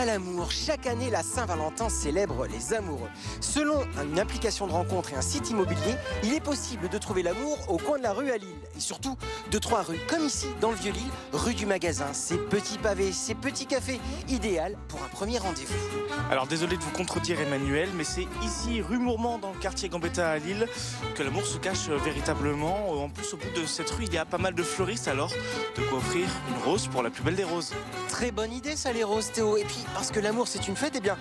à l'amour. Chaque année, la Saint-Valentin célèbre les amoureux. Selon une application de rencontre et un site immobilier, il est possible de trouver l'amour au coin de la rue à Lille. Et surtout, de 3 rues, comme ici, dans le Vieux-Lille, rue du Magasin. Ces petits pavés, ces petits cafés, idéal pour un premier rendez-vous. Alors désolé de vous contredire Emmanuel, mais c'est ici, rue Mourmand, dans le quartier Gambetta à Lille, que l'amour se cache véritablement. En plus, au bout de cette rue, il y a pas mal de fleuristes, alors de quoi offrir une rose pour la plus belle des roses. Très bonne idée ça les roses Théo. Et puis parce que l'amour c'est une fête, eh bien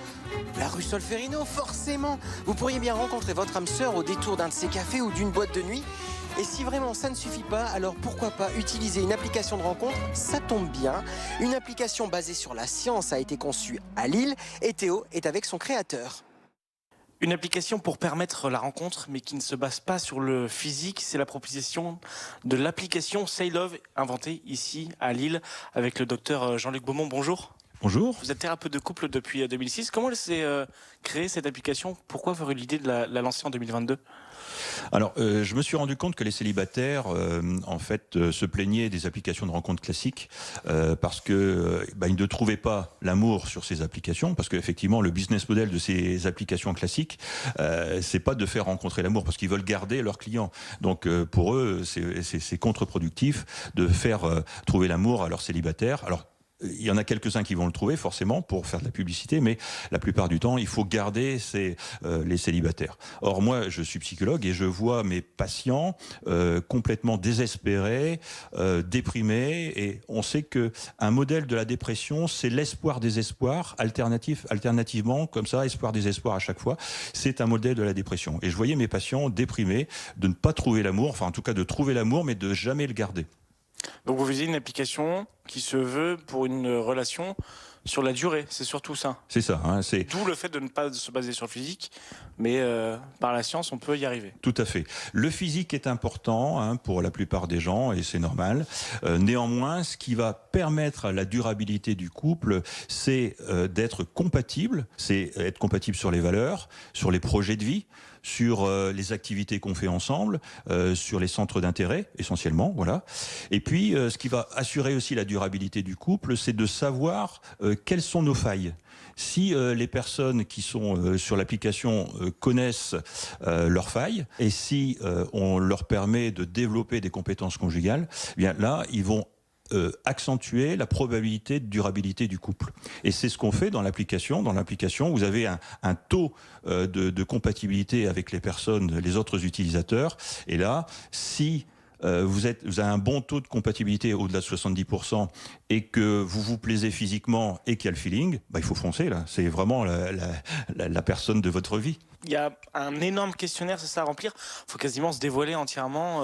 la rue Solferino forcément. Vous pourriez bien rencontrer votre âme sœur au détour d'un de ces cafés ou d'une boîte de nuit. Et si vraiment ça ne suffit pas, alors pourquoi pas utiliser une application de rencontre? Ça tombe bien. Une application basée sur la science a été conçue à Lille et Théo est avec son créateur. Une application pour permettre la rencontre, mais qui ne se base pas sur le physique. C'est la proposition de l'application Say Love, inventée ici à Lille avec le docteur Jean-Luc Beaumont. Bonjour. Bonjour. Vous êtes thérapeute de couple depuis 2006. Comment elle s'est créée cette application? Pourquoi avoir eu l'idée de la lancer en 2022? Alors, je me suis rendu compte que les célibataires, se plaignaient des applications de rencontres classiques parce que ils ne trouvaient pas l'amour sur ces applications. Parce qu'effectivement, le business model de ces applications classiques, c'est pas de faire rencontrer l'amour, parce qu'ils veulent garder leurs clients. Donc, pour eux, c'est contre-productif de faire trouver l'amour à leurs célibataires. Alors, il y en a quelques-uns qui vont le trouver forcément pour faire de la publicité, mais la plupart du temps, il faut garder les célibataires. Or, moi, je suis psychologue et je vois mes patients complètement désespérés, déprimés, et on sait que un modèle de la dépression, c'est l'espoir-désespoir, alternativement, comme ça, espoir-désespoir à chaque fois, c'est un modèle de la dépression. Et je voyais mes patients déprimés de ne pas trouver l'amour, enfin en tout cas de trouver l'amour, mais de jamais le garder. Donc vous visez une application qui se veut pour une relation sur la durée, c'est surtout ça. C'est ça. D'où le fait de ne pas se baser sur le physique, mais par la science, on peut y arriver. Tout à fait. Le physique est important pour la plupart des gens, et c'est normal. Néanmoins, ce qui va permettre la durabilité du couple, c'est d'être compatible, c'est être compatible sur les valeurs, sur les projets de vie, sur les activités qu'on fait ensemble, sur les centres d'intérêt, essentiellement, voilà. Et puis, ce qui va assurer aussi la durabilité du couple, c'est de savoir quelles sont nos failles. Si les personnes qui sont sur l'application connaissent leurs failles, et si on leur permet de développer des compétences conjugales, eh bien là, ils vont accentuer la probabilité de durabilité du couple. Et c'est ce qu'on fait dans l'application. Dans l'application, vous avez un taux de compatibilité avec les personnes, les autres utilisateurs. Et là, si vous avez un bon taux de compatibilité au-delà de 70% et que vous vous plaisez physiquement et qu'il y a le feeling, il faut foncer là. C'est vraiment la personne de votre vie. Il y a un énorme questionnaire, c'est ça, à remplir. Il faut quasiment se dévoiler entièrement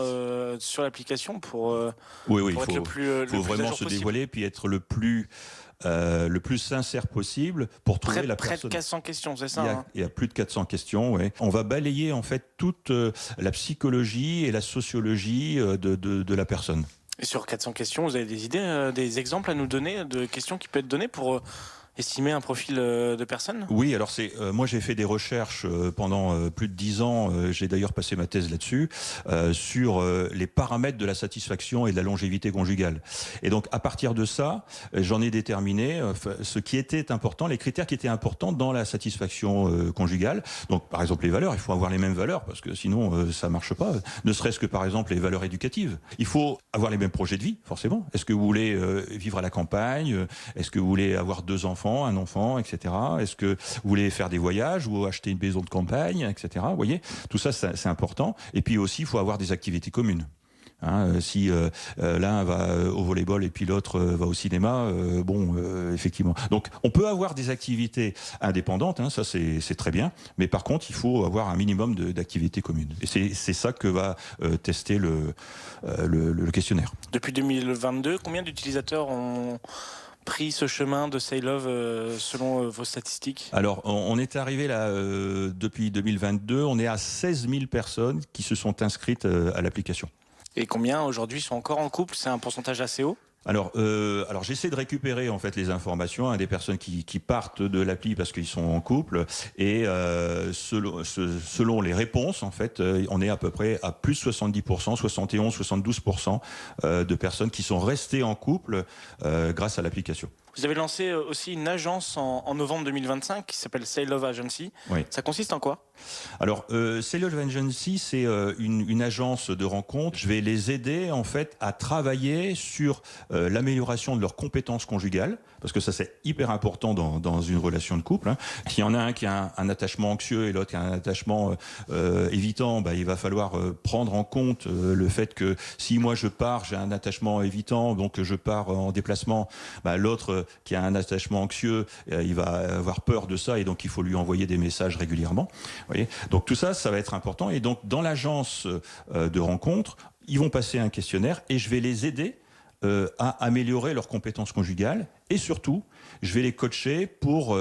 sur l'application pour être le plus faut vraiment se dévoiler puis être le plus sincère possible pour trouver la personne. Près de 400 questions, c'est ça? Il y a plus de 400 questions, ouais. On va balayer en fait toute la psychologie et la sociologie de la personne. Et sur 400 questions, vous avez des idées, des exemples à nous donner de questions qui peuvent être données pour estimer un profil de personne? Oui, alors moi j'ai fait des recherches pendant plus de 10 ans, j'ai d'ailleurs passé ma thèse là-dessus, sur les paramètres de la satisfaction et de la longévité conjugale. Et donc à partir de ça, j'en ai déterminé ce qui était important, les critères qui étaient importants dans la satisfaction conjugale. Donc par exemple les valeurs, il faut avoir les mêmes valeurs parce que sinon ça marche pas. Ne serait-ce que par exemple les valeurs éducatives. Il faut avoir les mêmes projets de vie, forcément. Est-ce que vous voulez vivre à la campagne? Est-ce que vous voulez avoir 2 enfants, un enfant, etc. Est-ce que vous voulez faire des voyages ou acheter une maison de campagne, etc. Vous voyez, tout ça, c'est important. Et puis aussi, il faut avoir des activités communes. Si l'un va au volleyball et puis l'autre va au cinéma, effectivement. Donc, on peut avoir des activités indépendantes, ça c'est très bien. Mais par contre, il faut avoir un minimum d'activités communes. Et c'est ça que va tester le questionnaire. Depuis 2022, combien d'utilisateurs ont pris ce chemin de Say Love selon vos statistiques? Alors, on est arrivé là, depuis 2022, on est à 16 000 personnes qui se sont inscrites à l'application. Et combien aujourd'hui sont encore en couple? C'est un pourcentage assez haut? Alors j'essaie de récupérer en fait les informations des personnes qui partent de l'appli parce qu'ils sont en couple et selon les réponses en fait on est à peu près à plus de 70%, 71, 72% de personnes qui sont restées en couple grâce à l'application. Vous avez lancé aussi une agence en novembre 2025 qui s'appelle Say Love Agency. Oui. Ça consiste en quoi? Alors, Say Love Agency, c'est une agence de rencontre. Je vais les aider en fait à travailler sur l'amélioration de leurs compétences conjugales, parce que ça c'est hyper important dans une relation de couple. Hein. S'il y en a un qui a un attachement anxieux et l'autre qui a un attachement évitant, il va falloir prendre en compte le fait que si moi je pars, j'ai un attachement évitant, donc je pars en déplacement, l'autre qui a un attachement anxieux, il va avoir peur de ça et donc il faut lui envoyer des messages régulièrement. Vous voyez, donc tout ça, ça va être important. Et donc dans l'agence de rencontre, ils vont passer un questionnaire et je vais les aider à améliorer leurs compétences conjugales. Et surtout, je vais les coacher pour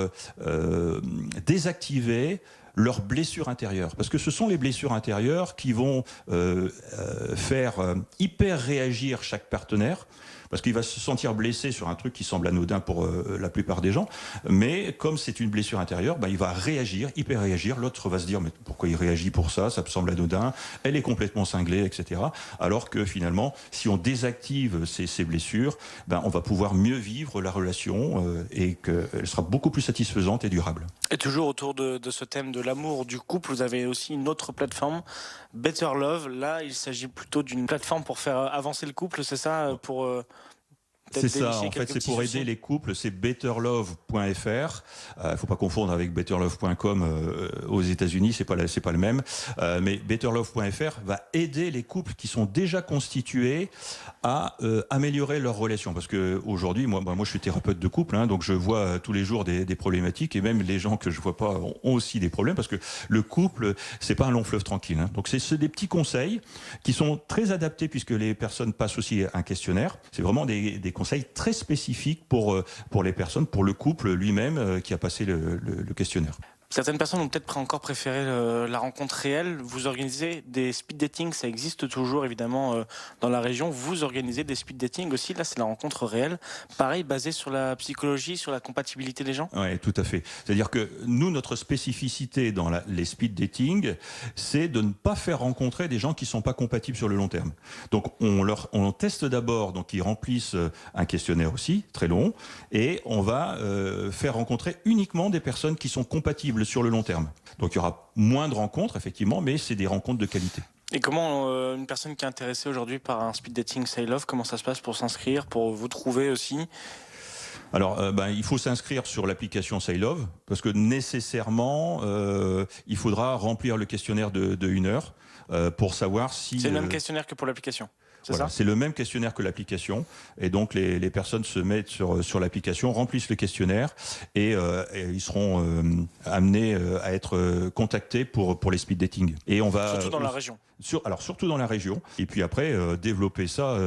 désactiver leurs blessures intérieures. Parce que ce sont les blessures intérieures qui vont faire hyper réagir chaque partenaire. Parce qu'il va se sentir blessé sur un truc qui semble anodin pour la plupart des gens. Mais comme c'est une blessure intérieure, il va réagir, hyper réagir. L'autre va se dire, mais pourquoi il réagit pour ça? Ça me semble anodin. Elle est complètement cinglée, etc. Alors que finalement, si on désactive ces blessures, on va pouvoir mieux vivre la relation et qu'elle sera beaucoup plus satisfaisante et durable. Et toujours autour de ce thème de l'amour, du couple, vous avez aussi une autre plateforme, Better Love. Là, il s'agit plutôt d'une plateforme pour faire avancer le couple, c'est ça? C'est ça, en fait, c'est pour aider les couples, c'est betterlove.fr. Il faut pas confondre avec betterlove.com aux États-Unis, c'est pas le même. Mais betterlove.fr va aider les couples qui sont déjà constitués à améliorer leur relation. Parce que aujourd'hui, moi, je suis thérapeute de couple, hein, donc je vois tous les jours des problématiques et même les gens que je vois pas ont aussi des problèmes parce que le couple, c'est pas un long fleuve tranquille. Hein. Donc c'est des petits conseils qui sont très adaptés puisque les personnes passent aussi un questionnaire. C'est vraiment des conseils très spécifiques pour les personnes, pour le couple lui-même qui a passé le questionnaire. Certaines personnes ont peut-être encore préféré la rencontre réelle. Vous organisez des speed dating, ça existe toujours évidemment dans la région. Vous organisez des speed dating aussi, là c'est la rencontre réelle. Pareil, basée sur la psychologie, sur la compatibilité des gens? Oui, tout à fait. C'est-à-dire que nous, notre spécificité dans les speed dating, c'est de ne pas faire rencontrer des gens qui ne sont pas compatibles sur le long terme. Donc on teste d'abord, donc ils remplissent un questionnaire aussi, très long, et on va faire rencontrer uniquement des personnes qui sont compatibles sur le long terme. Donc il y aura moins de rencontres, effectivement, mais c'est des rencontres de qualité. Et comment une personne qui est intéressée aujourd'hui par un speed dating Say Love, comment ça se passe pour s'inscrire, pour vous trouver aussi? Alors, il faut s'inscrire sur l'application Say Love, parce que nécessairement, il faudra remplir le questionnaire de 1 heure pour savoir si... C'est le même questionnaire que pour l'application? C'est le même questionnaire que l'application et donc les personnes se mettent sur l'application, remplissent le questionnaire et ils seront amenés à être contactés pour les speed dating. Et on va surtout dans la région. Surtout dans la région et puis après développer ça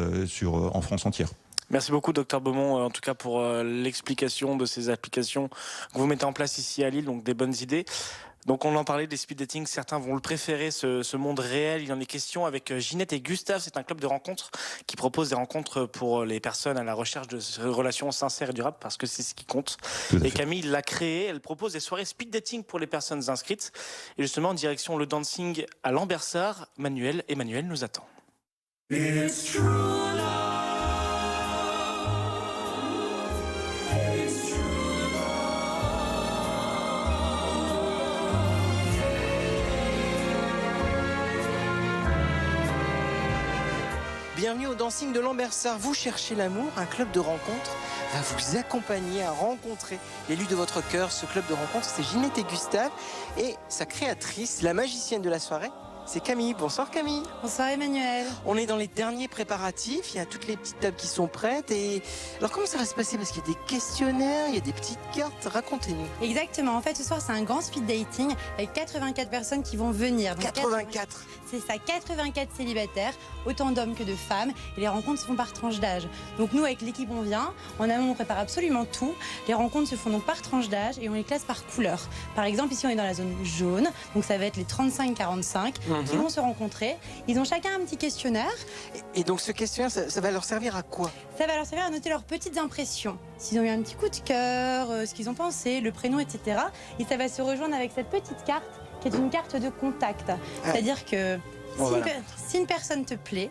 en France entière. Merci beaucoup, Dr Beaumont, en tout cas pour l'explication de ces applications que vous mettez en place ici à Lille, donc des bonnes idées. Donc on en parlait des speed dating, certains vont le préférer, ce monde réel. Il en est question avec Ginette et Gustave, c'est un club de rencontres qui propose des rencontres pour les personnes à la recherche de relations sincères et durables, parce que c'est ce qui compte. Et Camille l'a créé, elle propose des soirées speed dating pour les personnes inscrites. Et justement, en direction le dancing à Lambersart, Emmanuel nous attend. It's true love. Bienvenue au Dancing de Lambersart. Vous cherchez l'amour, un club de rencontre va vous accompagner à rencontrer l'élu de votre cœur. Ce club de rencontre, c'est Ginette et Gustave. Et sa créatrice, la magicienne de la soirée, c'est Camille. Bonsoir Camille. Bonsoir Emmanuel. On est dans les derniers préparatifs, il y a toutes les petites tables qui sont prêtes. Et alors comment ça va se passer? Parce qu'il y a des questionnaires, il y a des petites cartes, racontez-nous. Exactement, en fait ce soir c'est un grand speed dating avec 84 personnes qui vont venir. Donc 84. C'est ça, 84 célibataires, autant d'hommes que de femmes. Et les rencontres se font par tranche d'âge. Donc nous avec l'équipe on vient, en amont on prépare absolument tout. Les rencontres se font donc par tranche d'âge et on les classe par couleur. Par exemple ici on est dans la zone jaune, donc ça va être les 35-45. Qui vont se rencontrer. Ils ont chacun un petit questionnaire. Et donc ce questionnaire, ça va leur servir à quoi? Ça va leur servir à noter leurs petites impressions. S'ils ont eu un petit coup de cœur, ce qu'ils ont pensé, le prénom, etc. Et ça va se rejoindre avec cette petite carte qui est une carte de contact. C'est-à-dire que si une personne te plaît,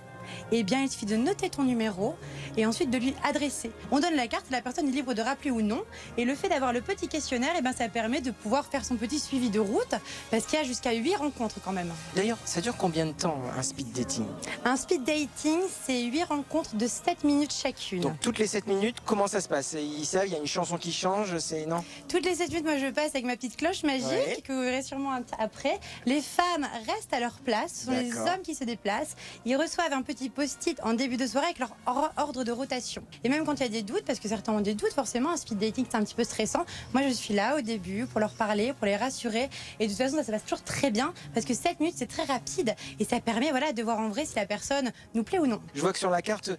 eh bien, il suffit de noter ton numéro et ensuite de lui adresser. On donne la carte, la personne est libre de rappeler ou non. Et le fait d'avoir le petit questionnaire, eh bien, ça permet de pouvoir faire son petit suivi de route parce qu'il y a jusqu'à 8 rencontres quand même. D'ailleurs, ça dure combien de temps un speed dating? Un speed dating, c'est 8 rencontres de 7 minutes chacune. Donc toutes les 7 minutes, comment ça se passe? Ils savent, il y a une chanson qui change, non? Toutes les 7 minutes, moi je passe avec ma petite cloche magique que vous verrez sûrement après. Les femmes restent à leur place, ce sont les hommes qui se déplacent. Ils reçoivent un petit post-it en début de soirée avec leur ordre de rotation. Et même quand il y a des doutes, parce que certains ont des doutes, forcément un speed dating c'est un petit peu stressant. Moi je suis là au début pour leur parler, pour les rassurer. Et de toute façon ça se passe toujours très bien parce que 7 minutes c'est très rapide et ça permet de voir en vrai si la personne nous plaît ou non. Je vois que sur la carte,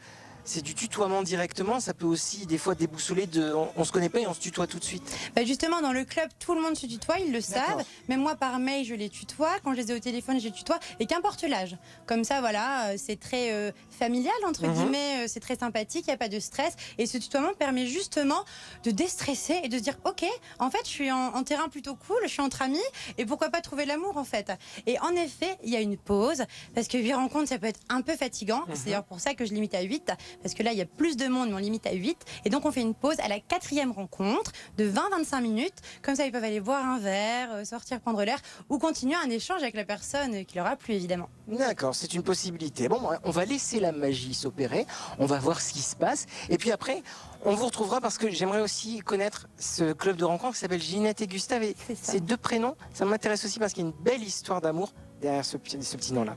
c'est du tutoiement directement. Ça peut aussi des fois déboussoler on se connaît pas et on se tutoie tout de suite. Justement, dans le club, tout le monde se tutoie, ils le savent. Même moi, par mail, je les tutoie. Quand je les ai au téléphone, je les tutoie. Et qu'importe l'âge. Comme ça, voilà, c'est très familial, entre guillemets. C'est très sympathique, il n'y a pas de stress. Et ce tutoiement permet justement de déstresser et de se dire, ok, en fait, je suis en terrain plutôt cool, je suis entre amis. Et pourquoi pas trouver l'amour, en fait. Et en effet, il y a une pause. Parce que 8 rencontres, ça peut être un peu fatigant. C'est d'ailleurs pour ça que je limite à 8. Parce que là, il y a plus de monde, mais on limite à 8. Et donc, on fait une pause à la 4e rencontre de 20-25 minutes. Comme ça, ils peuvent aller boire un verre, sortir prendre l'air ou continuer un échange avec la personne qui leur a plu, évidemment. D'accord, c'est une possibilité. Bon, on va laisser la magie s'opérer. On va voir ce qui se passe. Et puis après, on vous retrouvera parce que j'aimerais aussi connaître ce club de rencontre qui s'appelle Ginette et Gustave. Et ces 2 prénoms, ça m'intéresse aussi parce qu'il y a une belle histoire d'amour derrière ce petit nom-là.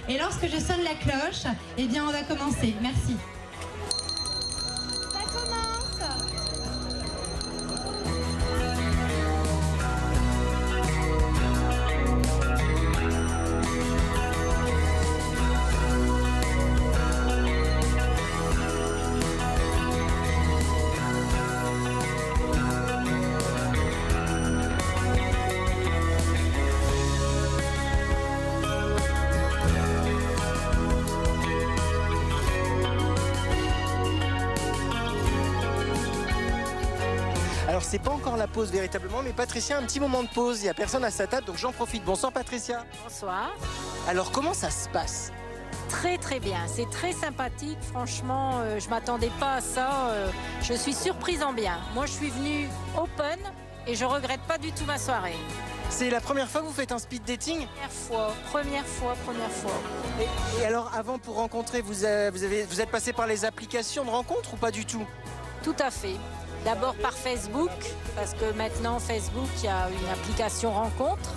Et lorsque je sonne la cloche, eh bien on va commencer. Merci. Ça commence. Alors c'est pas encore la pause véritablement, mais Patricia, un petit moment de pause, il n'y a personne à sa table, donc j'en profite. Bonsoir Patricia. Bonsoir. Alors comment ça se passe? Très très bien, c'est très sympathique, franchement, je m'attendais pas à ça, je suis surprise en bien. Moi je suis venue open et je regrette pas du tout ma soirée. C'est la première fois que vous faites un speed dating? Première fois. Et alors avant pour rencontrer, vous êtes passé par les applications de rencontre ou pas du tout? Tout à fait. D'abord par Facebook, parce que maintenant Facebook, il y a une application rencontre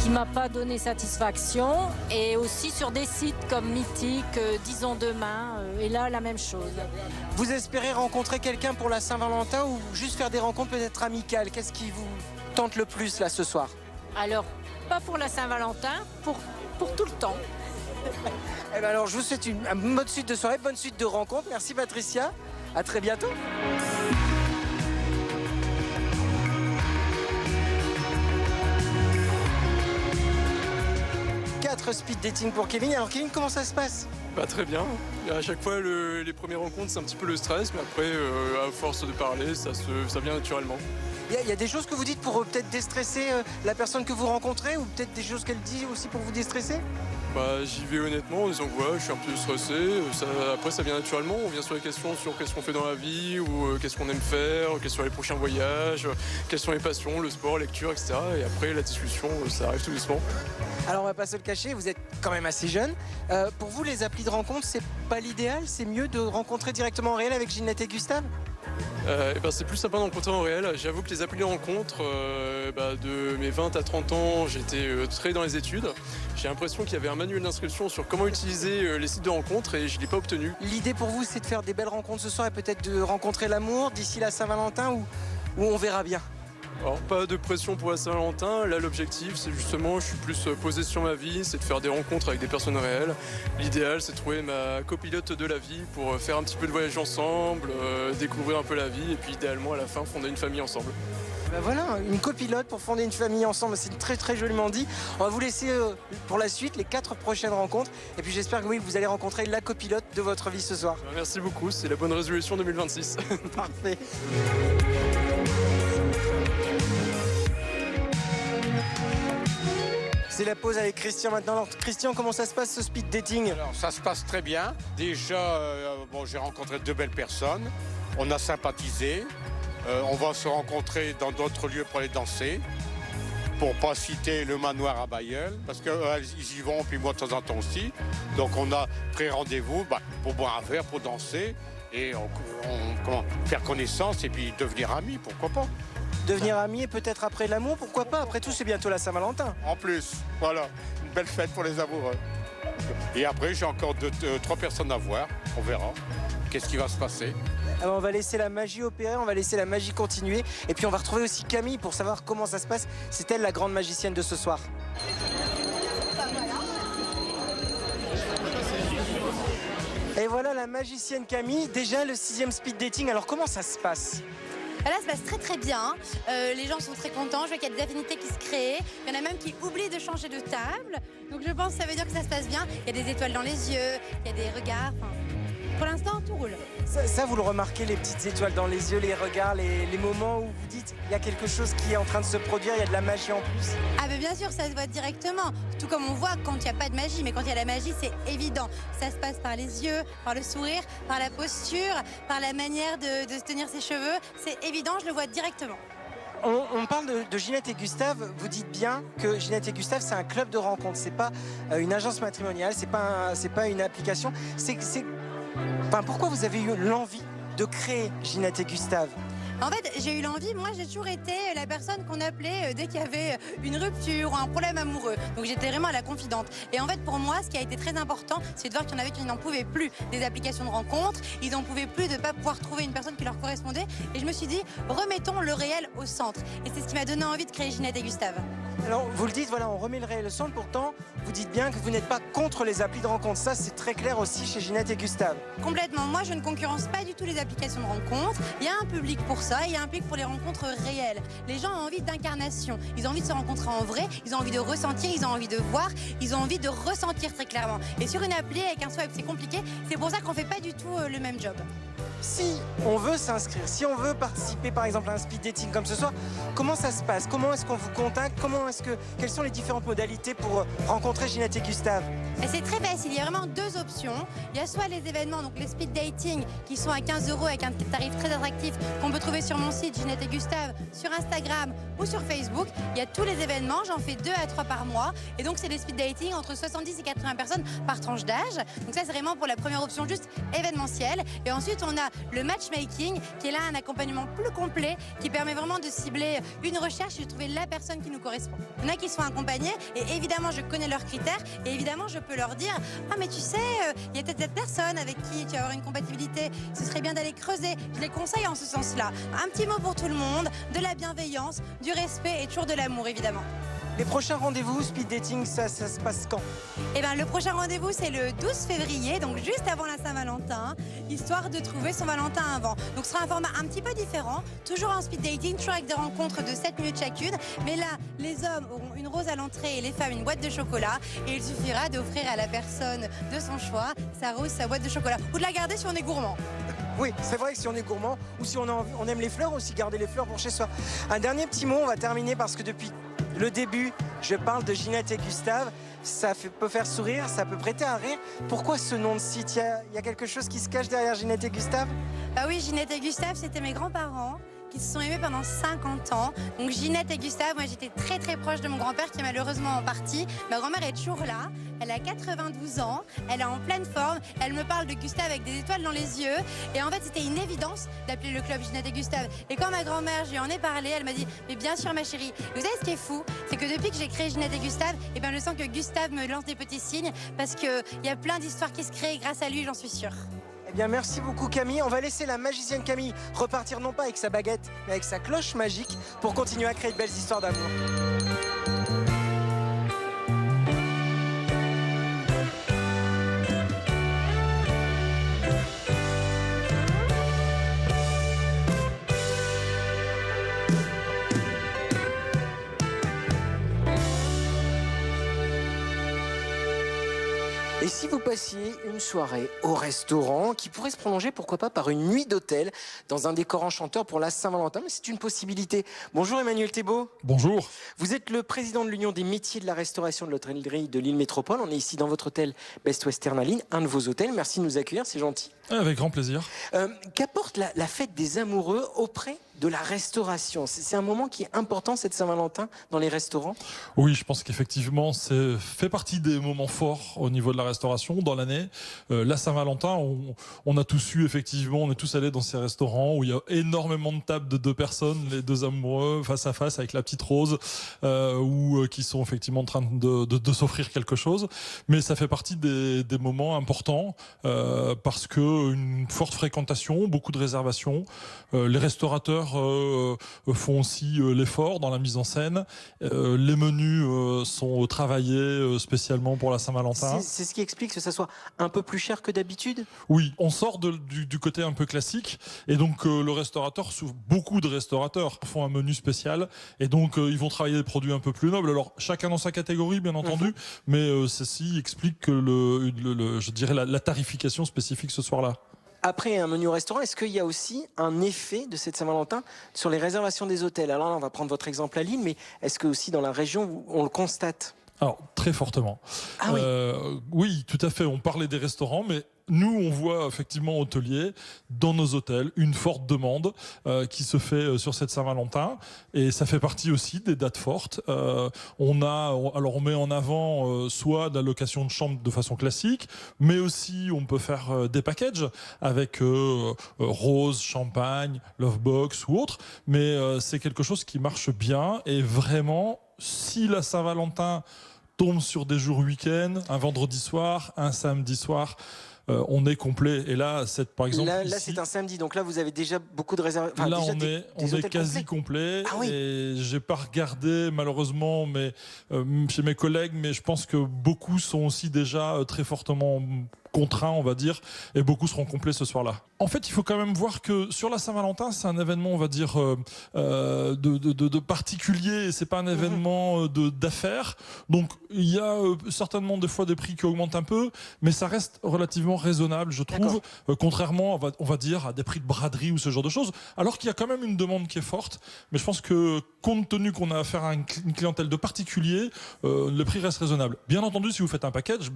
qui m'a pas donné satisfaction, et aussi sur des sites comme Mythique, Disons Demain, et là la même chose. Vous espérez rencontrer quelqu'un pour la Saint-Valentin ou juste faire des rencontres peut-être amicales? Qu'est-ce qui vous tente le plus là ce soir? Alors, pas pour la Saint-Valentin, pour tout le temps. Eh bien alors je vous souhaite une bonne suite de soirée, bonne suite de rencontres. Merci Patricia, à très bientôt. Speed dating pour Kevin. Alors Kevin, comment ça se passe? Très bien. À chaque fois, les premières rencontres, c'est un petit peu le stress, mais après, à force de parler, ça vient naturellement. Il y a des choses que vous dites pour peut-être déstresser la personne que vous rencontrez, ou peut-être des choses qu'elle dit aussi pour vous déstresser? J'y vais honnêtement en disant que je suis un peu stressé. Après, ça vient naturellement. On vient sur les questions sur qu'est-ce qu'on fait dans la vie, ou qu'est-ce qu'on aime faire, quels sont les prochains voyages, quelles sont les passions, le sport, la lecture, etc. Et après, la discussion, ça arrive tout doucement. Alors, on va pas se le cacher, vous êtes quand même assez jeune. Pour vous, les applis de rencontre, c'est pas l'idéal? C'est mieux de rencontrer directement en réel avec Ginette et Gustave? C'est plus sympa de rencontrer en réel. J'avoue que les applis de rencontre, de mes 20 à 30 ans, j'étais très dans les études. J'ai l'impression qu'il y avait un manuel d'inscription sur comment utiliser les sites de rencontre et je ne l'ai pas obtenu. L'idée pour vous, c'est de faire des belles rencontres ce soir et peut-être de rencontrer l'amour d'ici la Saint-Valentin ou on verra bien? Alors pas de pression pour la Saint-Valentin, là l'objectif c'est justement, je suis plus posé sur ma vie, c'est de faire des rencontres avec des personnes réelles. L'idéal c'est de trouver ma copilote de la vie pour faire un petit peu de voyage ensemble, découvrir un peu la vie et puis idéalement à la fin fonder une famille ensemble. Ben voilà, une copilote pour fonder une famille ensemble, c'est très très joliment dit. On va vous laisser pour la suite les 4 prochaines rencontres. Et puis j'espère que oui, vous allez rencontrer la copilote de votre vie ce soir. Merci beaucoup, c'est la bonne résolution 2026. Parfait. C'est la pause avec Christian maintenant. Alors Christian, comment ça se passe ce speed dating? Alors ça se passe très bien. Déjà, j'ai rencontré 2 belles personnes. On a sympathisé. On va se rencontrer dans d'autres lieux pour aller danser. Pour pas citer le manoir à Bailleul, parce qu'ils y vont, puis moi de temps en temps aussi. Donc on a pris rendez-vous pour boire un verre, pour danser et faire connaissance et puis devenir amis, pourquoi pas. Devenir amis et peut-être après l'amour, pourquoi pas? Après tout, c'est bientôt la Saint-Valentin. En plus, voilà, une belle fête pour les amoureux. Et après, j'ai encore 3 personnes à voir, on verra. Qu'est-ce qui va se passer? Alors on va laisser la magie opérer, on va laisser la magie continuer. Et puis on va retrouver aussi Camille pour savoir comment ça se passe. C'est elle la grande magicienne de ce soir. Et voilà la magicienne Camille, déjà le 6e speed dating. Alors comment ça se passe? Là, ça se passe très très bien. Les gens sont très contents. Je vois qu'il y a des affinités qui se créent. Il y en a même qui oublient de changer de table. Donc je pense que ça veut dire que ça se passe bien. Il y a des étoiles dans les yeux, il y a des regards. Pour l'instant, tout roule. Ça, vous le remarquez, les petites étoiles dans les yeux, les regards, les moments où vous dites il y a quelque chose qui est en train de se produire, il y a de la magie en plus. Ah ben bien sûr, ça se voit directement. Tout comme on voit quand il n'y a pas de magie, mais quand il y a la magie, c'est évident. Ça se passe par les yeux, par le sourire, par la posture, par la manière de se tenir ses cheveux. C'est évident, je le vois directement. On parle de Ginette et Gustave. Vous dites bien que Ginette et Gustave, c'est un club de rencontres. C'est pas une agence matrimoniale, c'est pas une application. Pourquoi vous avez eu l'envie de créer Ginette et Gustave? En fait, j'ai eu l'envie, moi j'ai toujours été la personne qu'on appelait dès qu'il y avait une rupture ou un problème amoureux. Donc j'étais vraiment la confidente. Et en fait pour moi, ce qui a été très important, c'est de voir qu'il y en avait qui n'en pouvaient plus des applications de rencontres, ils n'en pouvaient plus de ne pas pouvoir trouver une personne qui leur correspondait. Et je me suis dit, remettons le réel au centre. Et c'est ce qui m'a donné envie de créer Ginette et Gustave. Alors vous le dites, voilà, on remet le réel au centre, pourtant vous dites bien que vous n'êtes pas contre les applis de rencontres. Ça c'est très clair aussi chez Ginette et Gustave. Complètement, moi je ne concurrence pas du tout les applications de rencontres. Il y a un public pour ça, il y a un public pour les rencontres réelles. Les gens ont envie d'incarnation, ils ont envie de se rencontrer en vrai, ils ont envie de ressentir, ils ont envie de voir, ils ont envie de ressentir très clairement. Et sur une appli avec un swipe c'est compliqué, c'est pour ça qu'on ne fait pas du tout le même job. Si on veut s'inscrire, si on veut participer par exemple à un speed dating comme ce soir, comment ça se passe? Comment est-ce qu'on vous contacte? Quelles sont les différentes modalités pour rencontrer Ginette et Gustave? Et c'est très facile, il y a vraiment 2 options. Il y a soit les événements, donc les speed dating qui sont à 15 € avec un tarif très attractif qu'on peut trouver sur mon site Ginette et Gustave, sur Instagram ou sur Facebook. Il y a tous les événements, j'en fais 2 à 3 par mois. Et donc c'est des speed dating entre 70 et 80 personnes par tranche d'âge. Donc ça c'est vraiment pour la première option juste événementielle. Et ensuite on a le matchmaking qui est là un accompagnement plus complet qui permet vraiment de cibler une recherche et de trouver la personne qui nous correspond. Il y en a qui sont accompagnés et évidemment je connais leurs critères et évidemment je peux leur dire ah mais tu sais il y a peut-être cette personne avec qui tu vas avoir une compatibilité, ce serait bien d'aller creuser. Je les conseille en ce sens-là. Un petit mot pour tout le monde, de la bienveillance, du respect et toujours de l'amour évidemment. Les prochains rendez-vous speed dating, ça se passe quand? Eh bien, le prochain rendez-vous, c'est le 12 février, donc juste avant la Saint-Valentin, histoire de trouver son Valentin avant. Donc, ce sera un format un petit peu différent, toujours en speed dating, toujours avec des rencontres de 7 minutes chacune. Mais là, les hommes auront une rose à l'entrée et les femmes une boîte de chocolat. Et il suffira d'offrir à la personne de son choix sa rose, sa boîte de chocolat. Ou de la garder si on est gourmand. Oui, c'est vrai que si on est gourmand ou si on aime les fleurs, aussi garder les fleurs pour chez soi. Un dernier petit mot, on va terminer parce que depuis le début, je parle de Ginette et Gustave. Ça peut faire sourire, ça peut prêter à rire. Pourquoi ce nom de site? Il y a quelque chose qui se cache derrière Ginette et Gustave? Bah oui, Ginette et Gustave, c'était mes grands-parents qui se sont aimés pendant 50 ans. Donc Ginette et Gustave, moi j'étais très très proche de mon grand-père qui est malheureusement parti. Ma grand-mère est toujours là, elle a 92 ans, elle est en pleine forme, elle me parle de Gustave avec des étoiles dans les yeux. Et en fait c'était une évidence d'appeler le club Ginette et Gustave. Et quand ma grand-mère, je lui en ai parlé, elle m'a dit mais bien sûr ma chérie. Et vous savez ce qui est fou? C'est que depuis que j'ai créé Ginette et Gustave, eh ben, je sens que Gustave me lance des petits signes parce qu'il y a plein d'histoires qui se créent grâce à lui, j'en suis sûre. Eh bien, merci beaucoup Camille. On va laisser la magicienne Camille repartir non pas avec sa baguette, mais avec sa cloche magique pour continuer à créer de belles histoires d'amour. Et si vous passiez une soirée au restaurant qui pourrait se prolonger, pourquoi pas, par une nuit d'hôtel dans un décor enchanteur pour la Saint-Valentin, mais c'est une possibilité. Bonjour Emmanuel Thébault. Bonjour. Vous êtes le président de l'Union des métiers de la restauration de l'hôtellerie de l'île Métropole. On est ici dans votre hôtel Best Western à Lille, un de vos hôtels. Merci de nous accueillir, c'est gentil. Avec grand plaisir. Qu'apporte la fête des amoureux auprès de la restauration? C'est un moment qui est important, cette Saint-Valentin, dans les restaurants? Oui, je pense qu'effectivement, c'est fait partie des moments forts au niveau de la restauration dans l'année. La Saint-Valentin, on a tous eu, effectivement, on est tous allés dans ces restaurants où il y a énormément de tables de deux personnes, les deux amoureux face à face avec la petite rose, ou qui sont effectivement en train de s'offrir quelque chose. Mais ça fait partie des moments importants parce que une forte fréquentation, beaucoup de réservations. Les restaurateurs font aussi l'effort dans la mise en scène. Les menus sont travaillés spécialement pour la Saint-Valentin. C'est ce qui explique que ça soit un peu plus cher que d'habitude? Oui, on sort du côté un peu classique et donc le restaurateur, beaucoup de restaurateurs font un menu spécial et donc ils vont travailler des produits un peu plus nobles. Alors chacun dans sa catégorie bien entendu, mais ceci explique que je dirais la tarification spécifique ce soir-là. Après un menu au restaurant, est-ce qu'il y a aussi un effet de cette Saint-Valentin sur les réservations des hôtels? Alors là, on va prendre votre exemple à Lille, mais est-ce que aussi dans la région, on le constate? Alors, très fortement. Ah oui. Oui, tout à fait. On parlait des restaurants, mais nous, on voit effectivement hôteliers dans nos hôtels une forte demande qui se fait sur cette Saint-Valentin, et ça fait partie aussi des dates fortes. On met en avant soit de la location de chambre de façon classique, mais aussi on peut faire des packages avec rose, champagne, lovebox ou autre. Mais c'est quelque chose qui marche bien et vraiment, si la Saint-Valentin tombe sur des jours week-end, un vendredi soir, un samedi soir, on est complet. Et là, par exemple, là ici, c'est un samedi, donc là vous avez déjà beaucoup de réservations. Enfin, là, déjà on est quasi complet. Ah oui. Et j'ai pas regardé malheureusement, mais chez mes collègues, mais je pense que beaucoup sont aussi déjà très fortement contraints, on va dire, et beaucoup seront complets ce soir-là. En fait, il faut quand même voir que sur la Saint-Valentin, c'est un événement, on va dire, de particulier, c'est pas un événement d'affaires. Donc, il y a certainement des fois des prix qui augmentent un peu, mais ça reste relativement raisonnable, je trouve, contrairement, on va dire, à des prix de braderie ou ce genre de choses, alors qu'il y a quand même une demande qui est forte. Mais je pense que, compte tenu qu'on a affaire à une clientèle de particuliers, le prix reste raisonnable. Bien entendu, si vous faites un package,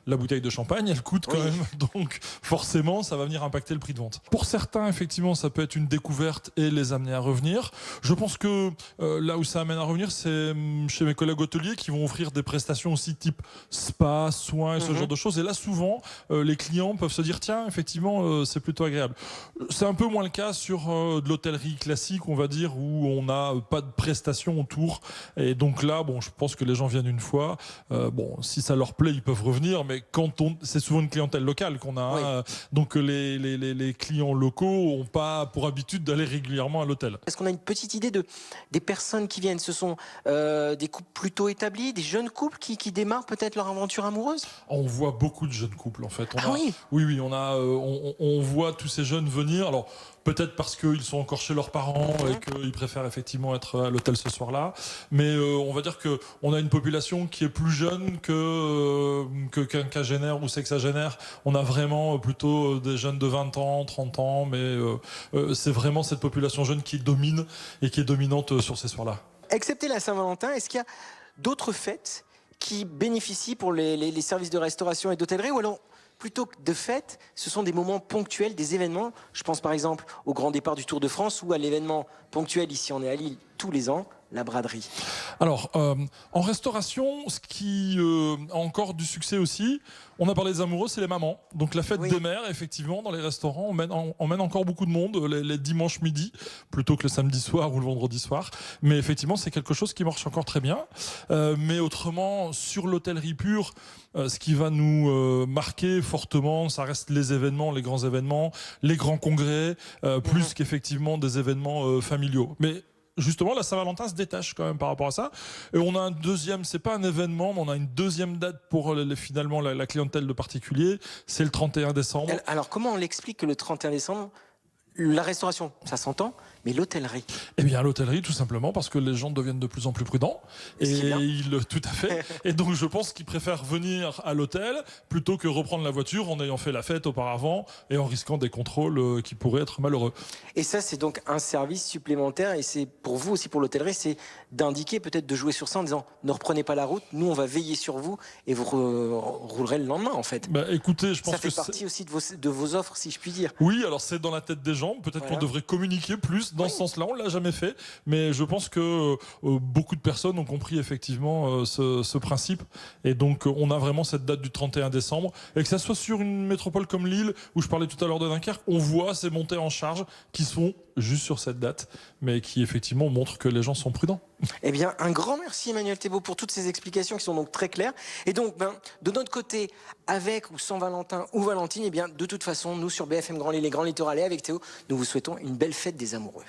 la bouteille de champagne, elle coûte quand même, donc forcément, ça va venir impacter le prix de vente. Pour certains, effectivement, ça peut être une découverte et les amener à revenir. Je pense que là où ça amène à revenir, c'est chez mes collègues hôteliers qui vont offrir des prestations aussi type spa, soins et ce genre de choses. Et là, souvent, les clients peuvent se dire, tiens, effectivement, c'est plutôt agréable. C'est un peu moins le cas sur de l'hôtellerie classique, on va dire, où on n'a pas de prestations autour. Et donc là, bon, je pense que les gens viennent une fois. Bon, si ça leur plaît, ils peuvent revenir. Mais c'est souvent une clientèle locale qu'on a. Donc les clients locaux n'ont pas pour habitude d'aller régulièrement à l'hôtel. Est-ce qu'on a une petite idée des personnes qui viennent? Ce sont des couples plutôt établis, des jeunes couples qui démarrent peut-être leur aventure amoureuse? On voit beaucoup de jeunes couples en fait. Oui. Oui, on voit tous ces jeunes venir. Alors peut-être parce qu'ils sont encore chez leurs parents et qu'ils préfèrent effectivement être à l'hôtel ce soir-là. Mais on va dire qu'on a une population qui est plus jeune qu'un quinquagénaire ou sexagénaire. On a vraiment plutôt des jeunes de 20 ans, 30 ans, mais c'est vraiment cette population jeune qui domine et qui est dominante sur ces soirs-là. Excepté la Saint-Valentin, est-ce qu'il y a d'autres fêtes qui bénéficient pour les services de restauration et d'hôtellerie, ou alors plutôt que de fêtes, ce sont des moments ponctuels, des événements? Je pense par exemple au grand départ du Tour de France ou à l'événement ponctuel, ici on est à Lille tous les ans, la braderie? Alors, en restauration, ce qui a encore du succès aussi, on a parlé des amoureux, c'est les mamans. Donc la fête des mères, effectivement, dans les restaurants, emmène encore beaucoup de monde les dimanches midi, plutôt que le samedi soir ou le vendredi soir. Mais effectivement, c'est quelque chose qui marche encore très bien. Mais autrement, sur l'hôtellerie pure, ce qui va nous marquer fortement, ça reste les événements, les grands événements, les grands congrès, plus qu'effectivement des événements familiaux. Mais justement, la Saint-Valentin se détache quand même par rapport à ça. Et on a un deuxième, c'est pas un événement, mais on a une deuxième date pour finalement la clientèle de particuliers. C'est le 31 décembre. Alors, comment on l'explique que le 31 décembre, la restauration, ça s'entend, mais l'hôtellerie? Eh bien, l'hôtellerie, tout simplement parce que les gens deviennent de plus en plus prudents. Tout à fait. Et donc, je pense qu'ils préfèrent venir à l'hôtel plutôt que reprendre la voiture en ayant fait la fête auparavant et en risquant des contrôles qui pourraient être malheureux. Et ça, c'est donc un service supplémentaire. Et c'est pour vous aussi, pour l'hôtellerie, c'est d'indiquer, peut-être de jouer sur ça en disant ne reprenez pas la route, nous, on va veiller sur vous et vous roulerez le lendemain, en fait. Bah, écoutez, je pense ça fait partie aussi de vos offres, si je puis dire. Oui, alors c'est dans la tête des gens. Peut-être qu'on devrait communiquer plus dans ce sens-là. On l'a jamais fait, mais je pense que beaucoup de personnes ont compris effectivement ce principe. Et donc, on a vraiment cette date du 31 décembre. Et que ça soit sur une métropole comme Lille, où je parlais tout à l'heure de Dunkerque, on voit ces montées en charge qui sont juste sur cette date, mais qui effectivement montrent que les gens sont prudents. Eh bien, un grand merci Emmanuel Thébault pour toutes ces explications qui sont donc très claires. Et donc, de notre côté, avec ou sans Valentin ou Valentine, eh bien, de toute façon, nous sur BFM Grand Lille et Grand Littoralais, avec Théo, nous vous souhaitons une belle fête des amoureux.